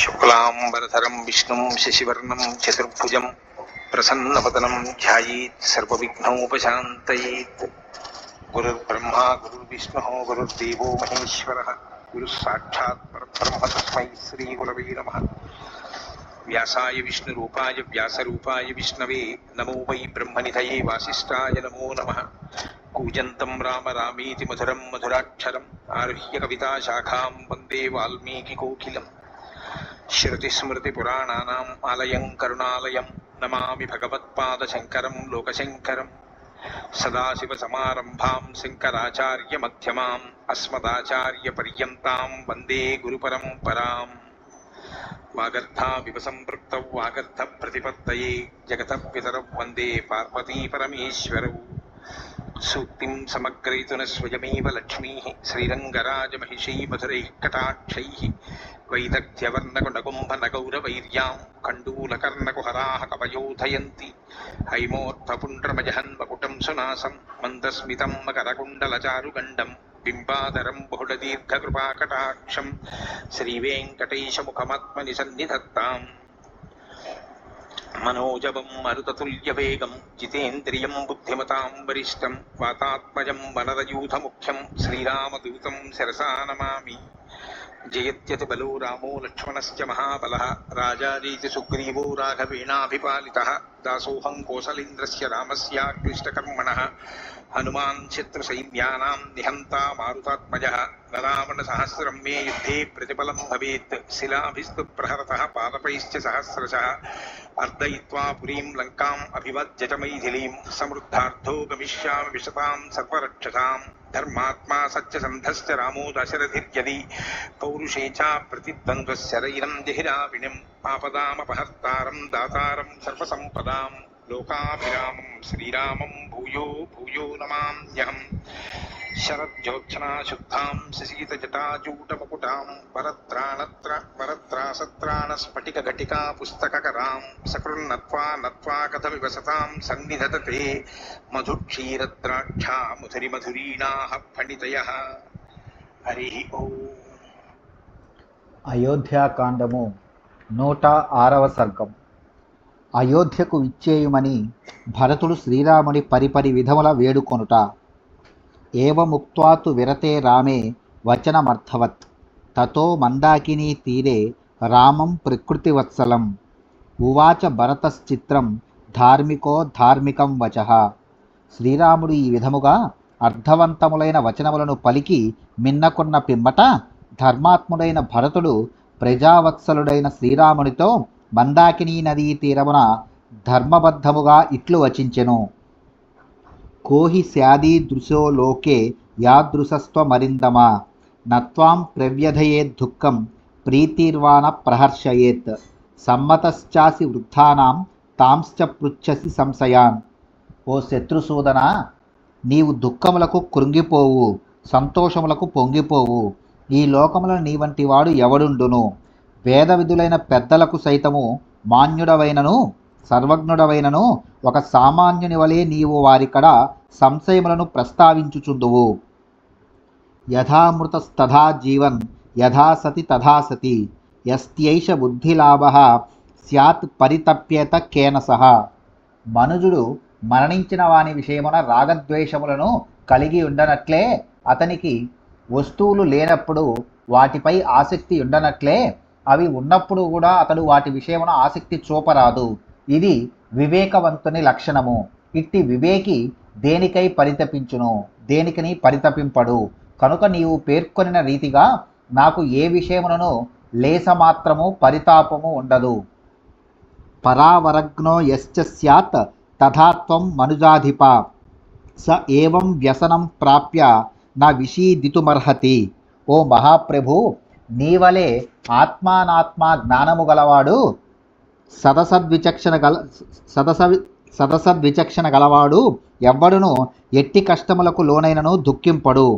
శుక్లాంబరధరం విష్ణుం శశివర్ణం చతుర్భుజం ప్రసన్నవదనం ధ్యాయేత్ సర్వవిఘ్నోపశాంతయేత్. గురుర్బ్రహ్మా గురుర్విష్ణుః గురుర్దేవో మహేశ్వరः గురుః సాక్షాత్ పరబ్రహ్మ తస్మై శ్రీ గురవే నమః. వ్యాసాయ విష్ణురూపాయ వ్యాసరూపాయ విష్ణవే నమో వై బ్రహ్మనిధయే వాసిష్ఠాయ నమో నమః. కూజంతం రామ రామేతి మధురం మధురాక్షరం ఆరుహ్య కవితాశాఖాం వందే వాల్మీకికోకిలం. శృతిస్మృతిపురాణానాం ఆలయం కరుణాలయం నమామి భగవత్పాదశంకరం లోకశంకరం. సదాశివసమారంభాం శంకరాచార్యమధ్యమాం అస్మదాచార్యపర్యంతాం వందే గురుపరంపరాం. వాగర్థావివ సంపృక్తౌ వాగర్థప్రతిపత్తయే జగతః పితరౌ వందే పార్వతీపరమేశ్వరౌ. సూక్తిం సమగ్రయతున స్వయమేవ లక్ష్మీః శ్రీరంగరాజమహిషీ మధురైః కటాక్షైః. వైదగ్ధ్యవర్ణకుడకుంభనగౌరవైర్యాం కండూలకర్ణకుహరాः కవయోధయంతి. హైమోర్ధపుండ్రమజహన్మకుటం సునాసం మందస్మితం మకరకుండలచారుగండం బింబాధరం బహుళదీర్ఘకృపాకటాక్షం శ్రీవేంకటేశముఖమాత్మని సన్నిధత్తాం. మనోజవం మరుతతుల్యవేగం జితేంద్రియం బుద్ధిమతాం వరిష్టం వాతాత్మజం వనరయూథముఖ్యం శ్రీరామదూతం శిరసా నమామి. జయత్యతి బలో రామో లక్ష్మణశ్చ మహాబలః రాజారీతి సుగ్రీవో రాఘవేణాభిపాలితః. దాసోహం కోసలేంద్రస్య రామస్యాక్లిష్టకర్మణః హనుమాన్ శత్రుసైన్యానాం నిహంతా మారుతాత్మజః. రావణసహస్రం మే యుద్ధే ప్రతిఫలం భవేత్ శిలాభిస్తు ప్రహరతః పాదపైశ్చ సహస్రశః. అర్దయిత్వా పురీం లంకాం అభివజ్య చ మైథిలీం సమృద్ధార్థో గమిష్యామి విశతాం సర్వరక్షసాం. ధర్మాత్మా సత్యసంధశ్చ రామో దశరథిర్యది పౌరుషే చ ప్రతిద్వంద్వశరైరం జహిరావిణిం. ఆపదామపహర్తారం దాతారం సర్వసంపదాం లోకాభిరామం శ్రీరామం భూయో భూయో నమామ్యహం. శరజ్యోత్సనా శుద్ధాం శశీతజటాజూటముకుటాం వరత్రాసత్రాణస్ఫటికఘటికా పుస్తకకరాం. సకృన్నత్వా నత్వా కథమివ సతాం సన్నిధతతే మధుక్షీరద్రాక్షా మధురిమధురీణాః ఫణితయః. హరి ఓం. అయోధ్యాకాండము 106వ సర్గం. అయోధ్యకు విచ్చేయుమని భరతుడు శ్రీరాముని పరిపరి విధముల వేడుకొనుట. ఏవముక్త్వా తు విరతే రామే వచనమర్థవత్ తతో మందాకినీ తీరే రామం ప్రకృతివత్సలం. ఉవాచ భరతశ్చిత్రం ధార్మికో ధార్మికం వచః. శ్రీరాముడు ఈ విధముగా అర్థవంతములైన వచనములను పలికి మిన్నకొన్న పిమ్మట ధర్మాత్ముడైన భరతుడు ప్రజావత్సలుడైన శ్రీరామునితో మందాకినీ నదీ తీరమున ధర్మబద్ధముగా ఇట్లు వచించెను. కోహి స్యాదీదృశో లోకే యాదృశస్త్వమరిందమా నత్వాం ప్రవ్యధయేద్దుఃఖం ప్రీతిర్వాణ ప్రహర్షయేత్. సమ్మతశ్చాసి వృద్ధానాం తాంశ్చ పృచ్ఛసి సంశయాన్. ఓ శత్రుసూదన, నీవు దుఃఖములకు కృంగిపోవు, సంతోషములకు పొంగిపోవు. ఈ లోకములను నీ వంటి వాడు ఎవడుండును? వేద విధులైన పెద్దలకు సైతము మాన్యుడవైనను సర్వజ్ఞుడవైనను ఒక సామాన్యుని వలె నీవు వారికడ సంశయములను ప్రస్తావించుచుందువు. యథామృతస్తథా జీవన్ యథా సతి తథా సతి యస్త్యైష బుద్ధిలాభః స్యాత్ పరితప్యేత కేన సహ. మనుజుడు మరణించిన వాని విషయమున రాగద్వేషములను కలిగి ఉండనట్లే అతనికి వస్తువులు లేనప్పుడు వాటిపై ఆసక్తి ఉండనట్లే అవి ఉన్నప్పుడు కూడా అతడు వాటి విషయమున ఆసక్తి చూపరాదు. ఇది వివేకవంతుని లక్షణము. ఇట్టి వివేకి దేనికై పరితపించును, దేనికని పరితపింపడు. కనుక నీవు పేర్కొనిన రీతిగా నాకు ఏ విషయములను లేసమాత్రము పరితాపము ఉండదు. పరావరగ్నో యశ్చ స్యాత్ తథాత్వం మనుజాధిప స ఏవం వ్యసనం ప్రాప్య న విషీదితుమర్హతి. ఓ మహాప్రభు, నీవలే ఆత్మానాత్మా జ్ఞానము గలవాడు, సదసద్విచక్షణ గలవాడు ఎవ్వడును ఎట్టి కష్టములకు లోనైనను దుఃఖింపడు.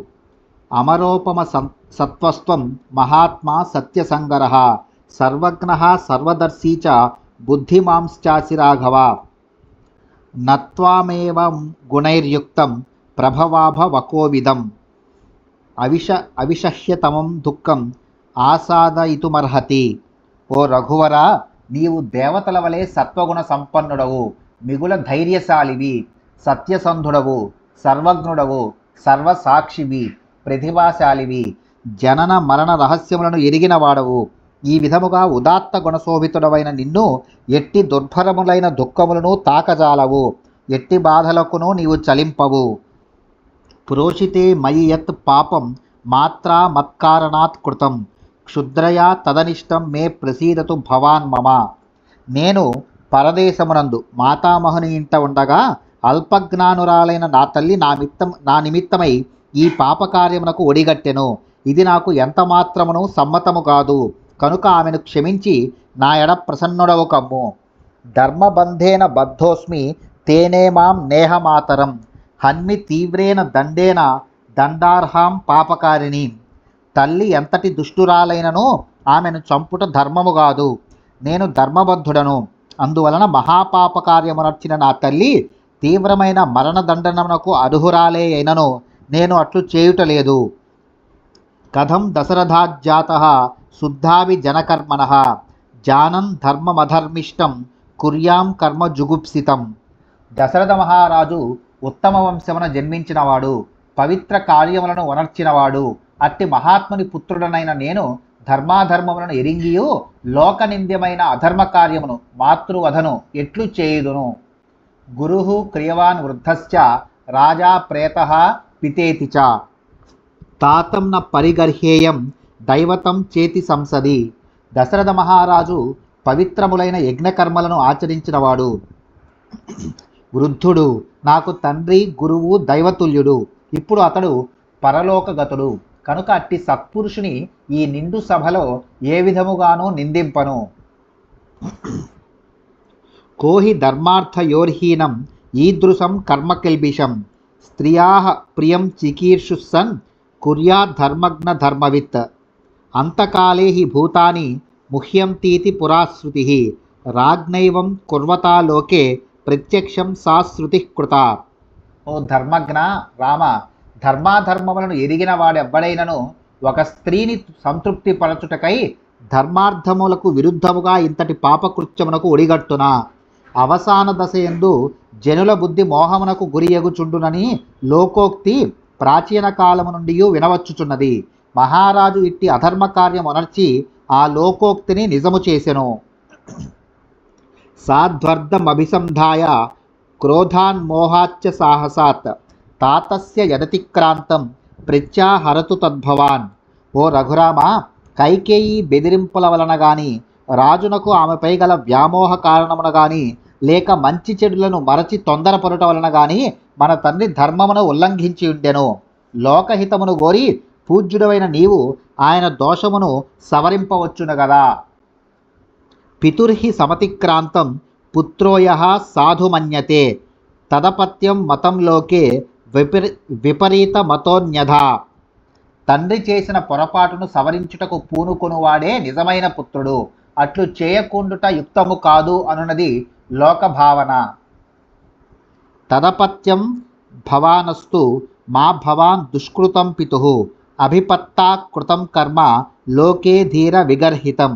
అమరోపమ సత్వస్త్వం మహాత్మా సత్యసంగరః సర్వజ్ఞః సర్వదర్శీ చ బుద్ధిమాంశ్చాసి రాఘవ. నత్వామేవం గుణైర్యుక్తం ప్రభవాభవకోవిదం అవిషహ్యతమం దుఃఖం ఆసాదయితుమర్హతి. ఓ రఘువరా, నీవు దేవతల వలె సత్వగుణ సంపన్నుడవు, మిగుల ధైర్యశాలివి, సత్యసంధుడవు, సర్వజ్ఞుడవు, సర్వసాక్షివి, ప్రతిభాశాలివి, జనన మరణ రహస్యములను ఎరిగిన వాడవు. ఈ విధముగా ఉదాత్త గుణశోభితుడవైన నిన్ను ఎట్టి దుర్భరములైన దుఃఖములను తాకజాలవు, ఎట్టి బాధలకును నీవు చలింపవు. ప్రోషితే మయి యత్ పాపం మాత్రా మత్కారణాత్ కృతం, క్షుద్రయా తదనిష్టం మే ప్రసీదతు భవాన్ మమ. నేను పరదేశమునందు మాతామహుని ఇంట ఉండగా అల్పజ్ఞానురాలైన నా తల్లి నా నిమిత్తమై ఈ పాపకార్యమునకు ఒడిగట్టెను. ఇది నాకు ఎంత మాత్రమును సమ్మతము కాదు. కనుక ఆమెను క్షమించి నా ఎడ ప్రసన్నుడవు కమ్ము. ధర్మబంధేన బద్ధోస్మి తేనే మాం నేహమాతరం, హన్మి తీవ్రేణ దండేన దండార్హాం పాపకారిణి. తల్లి ఎంతటి దుష్టురాలైనను ఆమెను చంపుట ధర్మము కాదు. నేను ధర్మబద్ధుడను. అందువలన మహాపాపకార్యమునర్చిన నా తల్లి తీవ్రమైన మరణదండనమునకు అర్హురాలే అయినను నేను అట్లు చేయుటలేదు. కథం దశరథాజ్జాతః శుద్ధావి జనకర్మణః, జానన్ ధర్మమధర్మిష్టం కుర్యాం కర్మ జుగుప్సితం. దశరథ మహారాజు ఉత్తమ వంశమున జన్మించినవాడు, పవిత్ర కార్యములను వనర్చినవాడు. అట్టి మహాత్ముని పుత్రుడనైన నేను ధర్మాధర్మములను ఎరింగియు లోకనింద్యమైన అధర్మ కార్యమును మాతృవధను ఎట్లు చేయుదును. గురుః క్రియవాన్ వృద్ధశ్చ రాజా ప్రేతః పితేతి చ, తాతం న పరిగర్హేయం దైవతం చేతి సంసది. దశరథ మహారాజు పవిత్రములైన యజ్ఞకర్మలను ఆచరించినవాడు, వృద్ధుడు, నాకు తండ్రి, గురువు, దైవతుల్యుడు. ఇప్పుడు అతడు పరలోకగతుడు. కనుక అట్టి సత్పురుషుని ఈ నిండు సభలో ఏ విధముగానూ నిందింపను. కోహి ధర్మార్థయోర్హీనం ఈదృశం కర్మకిల్బిషం, స్త్రియాః ప్రియం చికీర్షుస్సన్ కుర్యాద్ధర్మజ్ఞ ధర్మవిత్. అంతకాలే హి భూతాని ముహ్యంతీతి పురాశ్రుతిః, రాజ్ఞైవం కుర్వతా లోకే ప్రత్యక్షం సా శృతిః కృతా. ఓ ధర్మజ్ఞ రామ, ధర్మాధర్మములను ఎరిగిన వాడెవ్వడైనను ఒక స్త్రీని సంతృప్తి పరచుటకై ధర్మార్థములకు విరుద్ధముగా ఇంతటి పాపకృత్యమునకు ఒడిగట్టునా. అవసాన దశయందు జనుల బుద్ధి మోహమునకు గురియగుచుండునని లోకోక్తి ప్రాచీన కాలము నుండి వినవచ్చుచున్నది. మహారాజు ఇట్టి అధర్మ కార్యం అనర్చి ఆ లోకోక్తిని నిజము చేసెను. సాధ్వర్ధమభిసంధాయ క్రోధాన్మోహాచ్చ సాహసాత్, తాతస్య యదతిక్రాంతం ప్రత్యాహరతు తద్భవాన్. ఓ రఘురామ, కైకేయి బెదిరింపుల వలన గాని, రాజునకు ఆమెపై గల వ్యామోహ కారణమున గాని, లేక మంచి చెడులను మరచి తొందరపరుట వలన గాని మన తండ్రి ధర్మమును ఉల్లంఘించి ఉండెను. లోకహితమును గోరి పూజ్యుడవైన నీవు ఆయన దోషమును సవరింపవచ్చును గదా. పితుర్హి సమతిక్రాంతం పుత్రోయః సాధుమన్యతే, తదపత్యం మతం లోకే విపరీత మతోన్యథా. తండ్రి చేసిన పొరపాటును సవరించుటకు పూనుకొనువాడే నిజమైన పుత్రుడు. అట్లు చేయకుండుట యుక్తము కాదు అనున్నది లోకభావన. తదపత్యం భవానస్తు మా భవాన్ దుష్కృతం పితుః, అభిపత్తా కృతం కర్మ లోకే ధీర విగర్హితం.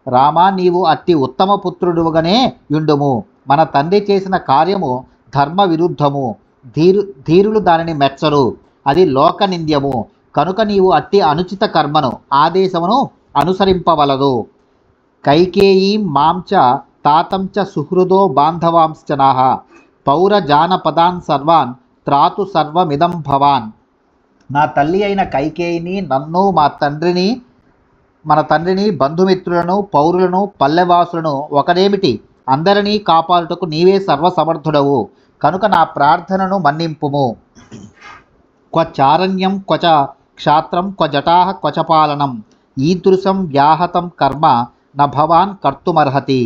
రామా, నీవు అట్టి ఉత్తమ పుత్రుడుగానే యుండుము. మన తండ్రి చేసిన కార్యము ధర్మ విరుద్ధము. ధీరులు దానిని మెచ్చరు. అది లోకనింద్యము. కనుక నీవు అట్టి అనుచిత కర్మను ఆదేశమును అనుసరింపవలదు. కైకేయీం మాంచ తాతం చ సుహృదో బాంధవాంశ్చనాః, పౌరజానపదాన్ సర్వాన్ త్రాతు సర్వమిదం భవాన్. నా తల్లి అయిన కైకేయిని, నన్ను, మన తండ్రిని, బంధుమిత్రులను, పౌరులను, పల్లెవాసులను ఒకరేమిటి అందరినీ కాపాడుటకు నీవే సర్వసమర్థుడవు. కనుక నా ప్రార్థనను మన్నింపుము. క్వచారణ్యం క్వచ క్షాత్రం క్వజటాః క్వచ పాలనం, ఈదృశం వ్యాహతం కర్మ న భవాన్ కర్తుమర్హతి.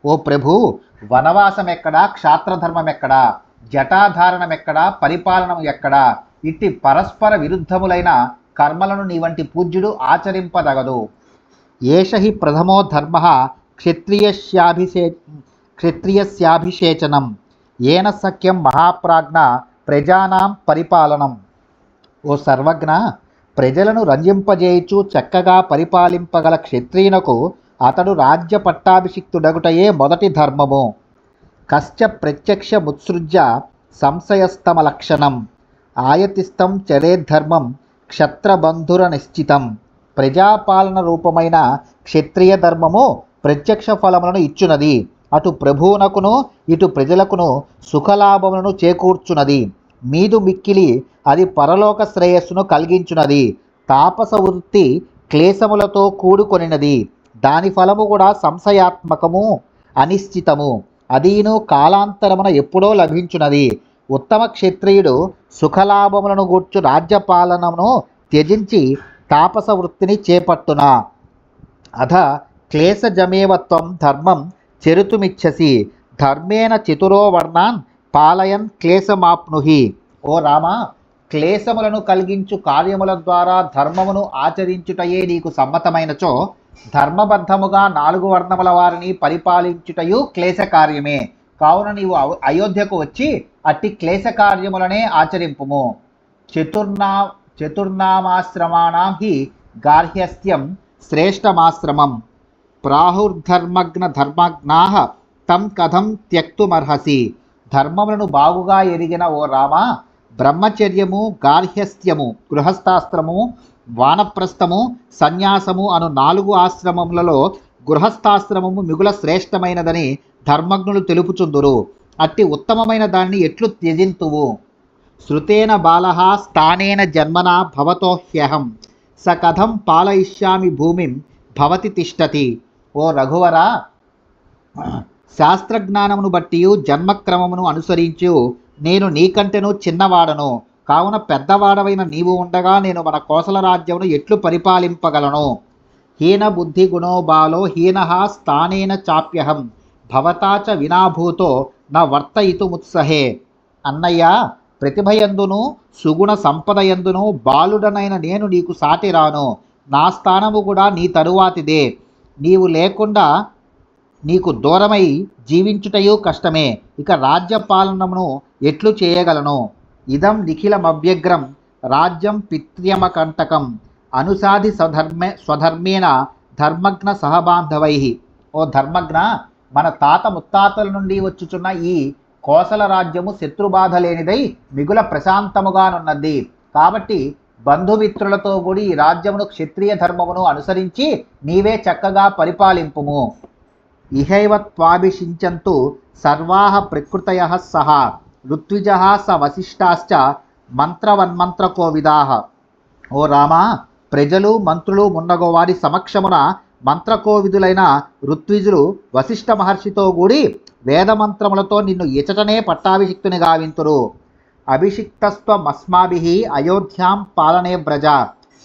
ఓ ప్రభు, వనవాసం ఎక్కడా, క్షాత్రధర్మం ఎక్కడా, జటాధారణం ఎక్కడా, పరిపాలనం ఎక్కడా? ఇట్టి పరస్పర విరుద్ధములైన కర్మలను నీ వంటి పూజ్యుడు ఆచరింపదగదు. ఏష హి ప్రథమో ధర్మ క్షత్రియస్యాభిషేచనం, ఏన సఖ్యం మహాప్రాజ్ఞ ప్రజానాం పరిపాలనం. ఓ సర్వజ్ఞ, ప్రజలను రంజింపజేయుచు చక్కగా పరిపాలింపగల క్షత్రియునకు అతడు రాజ్య పట్టాభిషిక్తుడగుటయే మొదటి ధర్మము. కశ్చ ప్రత్యక్షముత్సృజ్య సంశయస్తమ లక్షణం ఆయతిస్థం చరేద్ధర్మం క్షత్రబంధుర నిశ్చితం. ప్రజాపాలన రూపమైన క్షత్రియ ధర్మము ప్రత్యక్ష ఫలములను ఇచ్చునది. అటు ప్రభువునకును ఇటు ప్రజలకును సుఖలాభములను చేకూర్చున్నది. మీదు మిక్కిలి అది పరలోక శ్రేయస్సును కలిగించున్నది. తాపస వృత్తి క్లేశములతో కూడుకొనినది. దాని ఫలము కూడా సంశయాత్మకము, అనిశ్చితము. అదీను కాలాంతరమున ఎప్పుడో లభించున్నది. ఉత్తమ క్షత్రియుడు సుఖలాభములను గూర్చు రాజ్యపాలనను త్యజించి తాపస వృత్తిని చేపట్టున. అధ క్లేశజమేవత్వం ధర్మం చెరుతుమిచ్చసి ధర్మేణ చతురో వర్ణాన్ పాలయన్ క్లేశమాప్నుహి. ఓ రామ, క్లేశములను కలిగించు కార్యముల ద్వారా ధర్మమును ఆచరించుటయే నీకు సమ్మతమైనచో ధర్మబద్ధముగా 4 వర్ణముల వారిని పరిపాలించుటయు క్లేశ కార్యమే. కావున నీవు అయోధ్యకు వచ్చి అట్టి క్లేశ కార్యములనే ఆచరింపుము. చతుర్నామాశ్రమాణం హి గార్హ్యస్థ్యం శ్రేష్టమాశ్రమం ప్రాహుర్ధర్మగ్న ధర్మజ్ఞాః తం కథం త్యక్తుమర్హసి. ధర్మములను బాగుగా ఎరిగిన ఓ రామ, బ్రహ్మచర్యము, గార్హ్యస్థ్యము, గృహస్థాశ్రము, వానప్రస్థము, సన్యాసము అను 4 ఆశ్రమములలో గృహస్థాశ్రమము మిగుల శ్రేష్టమైనదని ధర్మజ్ఞులు తెలుపుచుందురు. అట్టి ఉత్తమమైన దాన్ని ఎట్లు త్యజింతువు? శృతేన బాలః స్థానేన జన్మనా భవతో హ్యహం స కథం పాలయిష్యామి భూమిం భవతి తిష్టతి. ఓ రఘువరా, శాస్త్రజ్ఞానమును బట్టియు జన్మక్రమమును అనుసరించు నేను నీకంటెను చిన్నవాడను. కావున పెద్దవాడవైన నీవు ఉండగా నేను మన కోసల రాజ్యమును ఎట్లు పరిపాలింపగలను? హీన బుద్ధి గుణో బాలో హీనః స్థానేన చాప్యహం భవతాచ వినాభూతో నా వర్తయితుముత్సహే. అన్నయ్య, ప్రతిభయందును సుగుణ సంపదయందును బాలుడనైన నేను నీకు సాటిరాను. నా స్థానము కూడా నీ తరువాతిదే. నీవు లేకుండా నీకు దూరమై జీవించుటయు కష్టమే. ఇక రాజ్యపాలనమును ఎట్లు చేయగలను? ఇదం నిఖిలమభ్యగ్రం రాజ్యం పిత్ర్యమకంటకం అనుసాధి స్వధర్మేణ ధర్మజ్ఞ సహబాంధవై. ఓ ధర్మజ్ఞ, మన తాత ముత్తాతల నుండి వచ్చుచున్న ఈ కోసల రాజ్యము శత్రుబాధ లేనిదై మిగుల ప్రశాంతముగానున్నది. కాబట్టి బంధుమిత్రులతో కూడి ఈ రాజ్యమును క్షత్రియ ధర్మమును అనుసరించి నీవే చక్కగా పరిపాలింపుము. ఇహైవ త్వాభిషించంతు సర్వాః ప్రకృతయః సహ ఋత్విజః స వశిష్ఠాశ్చ మంత్రవన్మంత్రకోవిదాః. ఓ రామ, ప్రజలు, మంత్రులు మున్నగో వారి సమక్షమున మంత్రకోవిదులైన ఋత్విజులు వశిష్ఠ మహర్షితో కూడి వేదమంత్రములతో నిన్ను ఇచటనే పట్టాభిషిక్తుని గావింతురు. అభిషిక్తస్త్వమస్మాభిః అయోధ్యాం పాలనే వ్రజ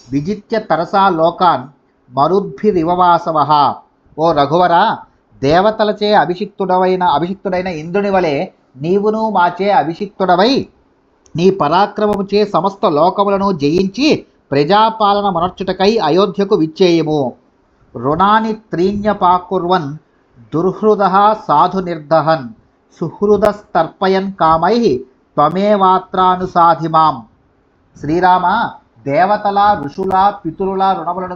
విజిత్య తరసా లోకాన్ మరుద్భిరివవాసవః. ఓ రఘువర, దేవతలచే అభిషిక్తుడైన ఇంద్రుని వలె నీవును మాచే అభిషిక్తుడవై నీ పరాక్రమముచే సమస్త లోకములను జయించి ప్రజాపాలన మొనర్చుటకై అయోధ్యకు విచ్చేయము. రుణాని త్రీణ్యపాకుర్వన్ దుర్హృదః సాధు నిర్దహన్ సుహృదస్తర్పయన్ కామై త్వమేవాత్రానుసాధి మాం. శ్రీరామ, దేవతల, ఋషుల, పితరుల రుణములను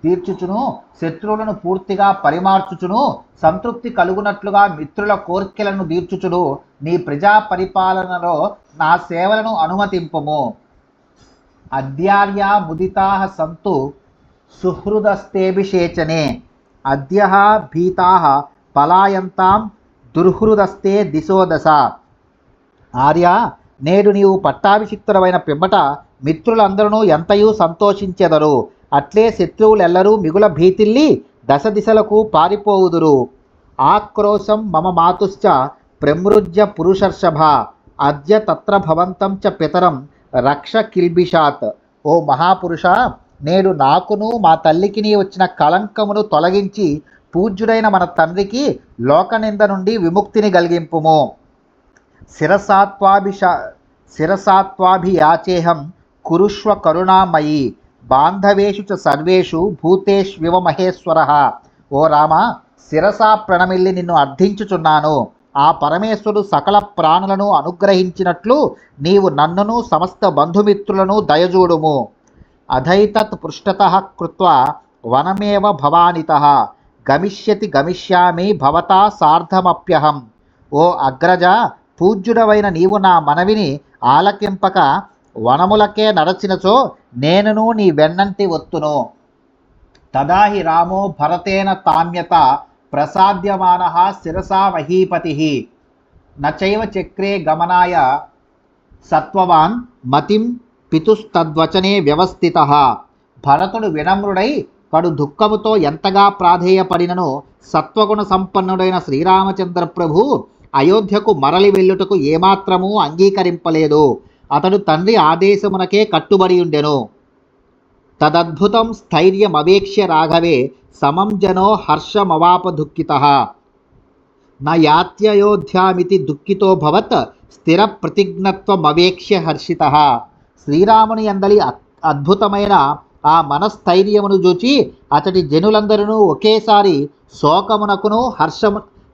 తీర్చుచును శత్రువులను పూర్తిగా పరిమార్చుచును సంతృప్తి కలుగునట్లుగా మిత్రుల కోర్కెలను తీర్చుచును నీ ప్రజా పరిపాలనలో నా సేవలను అనుమతింపుము. అద్యార్యా ముదితాః సంతు సుహృదస్తేభిషేచనే అద్యః భీతాః పలాయంతాం దుర్హృదస్తే దిశో దశ. ఆర్య, నేడు నీవు పట్టాభిషిక్తుడవైన పిమ్మట మిత్రులందరూ ఎంతయూ సంతోషించెదరు. అట్లే శత్రువులెల్లరూ మిగుల భీతిల్లి దశ దిశలకు పారిపోవుదురు. ఆక్రోశం మమ మాతుశ్చ ప్రమృజ్య పురుషర్షభ అద్య తత్ర భవంతం చ పితరం రక్ష కిల్బిషాత్. ఓ మహాపురుష, నేడు నాకును మా తల్లికిని వచ్చిన కళంకమును తొలగించి పూజ్యుడైన మన తండ్రికి లోకనింద నుండి విముక్తిని కలిగింపుము. శిరసాత్వాభియాచేహం కురుష్వ కరుణామయీ బాంధవేషు చ సర్వేషు భూతేష్వివ మహేశ్వరః. ఓ రామ, శిరసా ప్రణమిల్లి నిన్ను అర్థించుచున్నాను. ఆ పరమేశ్వరుడు సకల ప్రాణులను అనుగ్రహించినట్లు నీవు నన్నును సమస్త బంధుమిత్రులను దయజూడుము. అధైతత్ పృష్ఠతః కృత్వా వనమేవ భవానితః గమిష్యతి గమిష్యామి భవతా సార్ధమప్యహం. ఓ అగ్రజ, పూజ్యుడవైన నీవు నా మనవిని ఆలకింపక వనములకే నడచినచో నేనును నీ వెన్నంటి వత్తును. తదాహి రామో భరతేన తామ్యత ప్రసాద్యమానః శిరసా మహీపతిః నచైవ చక్రే గమనాయ సత్వవాన్ మతిం పితుస్తద్వచనే వ్యవస్థితః. భరతుడు వినమ్రుడై కడు దుఃఖముతో ఎంతగా ప్రాధేయపడినను సత్వగుణ సంపన్నుడైన శ్రీరామచంద్ర ప్రభు అయోధ్యకు మరలి వెళ్ళుటకు ఏమాత్రమూ అంగీకరింపలేదు. అతడు తండ్రి ఆదేశమునకే కట్టుబడి ఉండెను. తదద్భుతం స్థైర్యమవేక్ష్య రాఘవే సమం జనో హర్షమవాప దుఃఖితః. న యాత్యయోధ్యామితి దుఃఖితో భవత్ స్థిర ప్రతిజ్ఞత్వమవేక్ష్య హర్షితః. శ్రీరాముని యందలి అద్భుతమైన ఆ మనస్థైర్యమును చూచి అతడి జనులందరూ ఒకేసారి శోకమునకును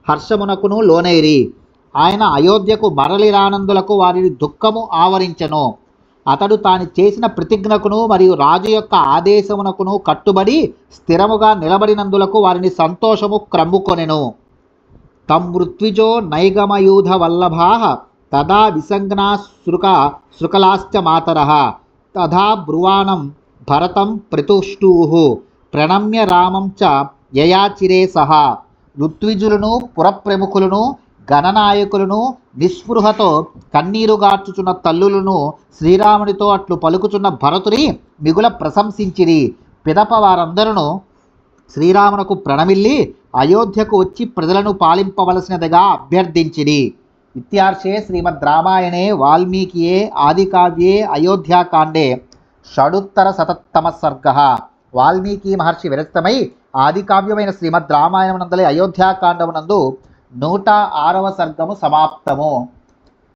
హర్షమునకును లోనైరి. ఆయన అయోధ్యకు మరలి రానందులకు వారిని దుఃఖము ఆవరించెను. అతడు తాను చేసిన ప్రతిజ్ఞకును మరియు రాజు యొక్క ఆదేశమునకును కట్టుబడి స్థిరముగా నిలబడినందులకు వారిని సంతోషము క్రమ్ముకొనెను. తం మృత్విజో నైగమయూధ వల్లభాః తదా విసంజ్ఞా శృకలాశ్చ మాతరః తథా బ్రువాణం భరతం ప్రతుష్టూః ప్రణమ్య రామం చ యయాచిరే సహ. ఋత్విజులను పురప్రముఖులను గణనాయకులను నిస్పృహతో కన్నీరుగార్చుచున్న తల్లులను శ్రీరామునితో అట్లు పలుకుచున్న భరతుని మిగుల ప్రశంసించిరి. పిదప వారందరూ శ్రీరామునకు ప్రణమిల్లి అయోధ్యకు వచ్చి ప్రజలను పాలింపవలసినదిగా అభ్యర్థించిరి. ఇత్యార్షే శ్రీమద్ రామాయణే వాల్మీకియే ఆదికావ్యే అయోధ్యాకాండే షడుత్తరశతతమ సర్గః. వాల్మీకి మహర్షి విరచితమై ఆదికావ్యమైన శ్రీమద్ రామాయణమునందలి అయోధ్యాకాండమునందు 106వ సర్గము సమాప్తము.